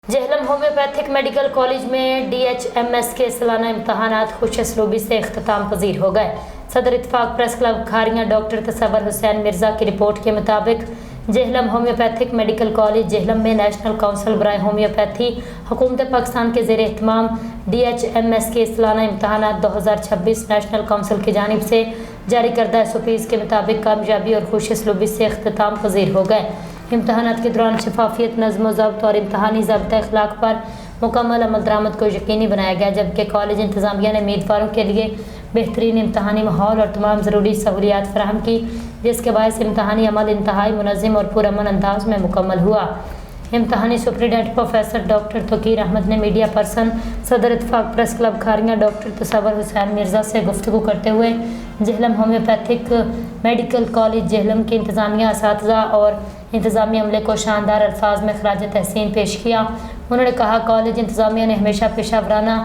Jhelum homeopathic medical college में DHMS के सालाना इम्तहानात खुशअसलूबी से इख्तिताम पजीर हो गए। सदर इत्तेफाक प्रेस क्लब खारियां डॉक्टर तसव्वुर हुसैन मिर्ज़ा की रिपोर्ट के मुताबिक Jhelum homeopathic medical college Jhelum में नेशनल काउंसिल बराए होम्योपैथी हुकूमत पाकिस्तान के ज़ेर एहतमाम DHMS के सालाना इम्तहानात 2026 नेशनल काउंसिल की जानिब से जारी करदा SOPs के मुताबिक कामयाबी और खुशअसलूबी से इख्तिताम पजीर हो गए। इम्तहानात के दौरान शफाफियत, नज़्म व ज़ब्त और इम्तहानी ज़ाब्ता अखलाक पर मुकम्मल अमल दरामद को यकीनी बनाया गया, जबकि कॉलेज इंतज़ामिया ने उम्मीदवारों के लिए बेहतरीन इम्तहानी माहौल और तमाम ज़रूरी सहूलियात फराहम की, जिसके बायस इम्तहानी अमल इंतहाई मुनज़्ज़म और पुरअमन अंदाज में मुकम्मल हुआ। इम्तहानी सुप्रीडेंट प्रोफेसर डॉक्टर तकीर अहमद ने मीडिया पर्सन सदर इत्तेफाक प्रेस क्लब खारियां डॉक्टर तसव्वुर हुसैन मिर्ज़ा से गुफ्तगू करते हुए Jhelum homeopathic medical college Jhelum के इंतज़ामिया, असातिज़ा और इंतज़ामी अमले को शानदार अल्फाज में खराज तहसीन पेश किया। उन्होंने कहा, कॉलेज इंतज़ामिया ने हमेशा पेशा वराना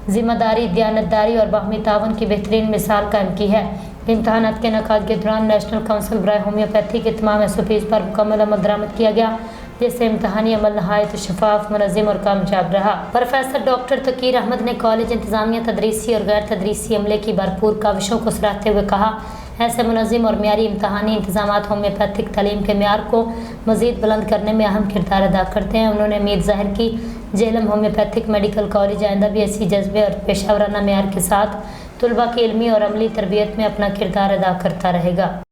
ज़िम्मेदारी, दयानतदारी और बाहमी तावन की बेहतरीन मिसाल कायम की है। इम्तहानात के इनेकाद के दौरान नेशनल काउंसिल बराए होम्योपैथी के तमाम SOPs पर मुकम्मल अमल दरामद किया गया, जिससे इम्तहानी अमल नहायत शफाफ, मुनज़्ज़म और कामयाब रहा। प्रोफेसर डॉक्टर तकीर अहमद ने कॉलेज इंतज़ामिया, तदरीसी और गैर तदरीसी अमले की भरपूर काविशों को सराहते हुए कहा, ऐसे मुनज़्ज़म और मियारी इम्तहानी इंतज़ामात होम्योपैथिक तालीम के म्यार को मज़ीद बुलंद करने में अहम किरदार अदा करते हैं। उन्होंने उम्मीद ज़ाहिर की जहलम होम्योपैथिक मेडिकल कॉलेज आइंदा भी इसी जज्बे और पेशा वराना म्यार के साथ तलबा की इल्मी और अमली तरबियत में अपना किरदार अदा करता रहेगा।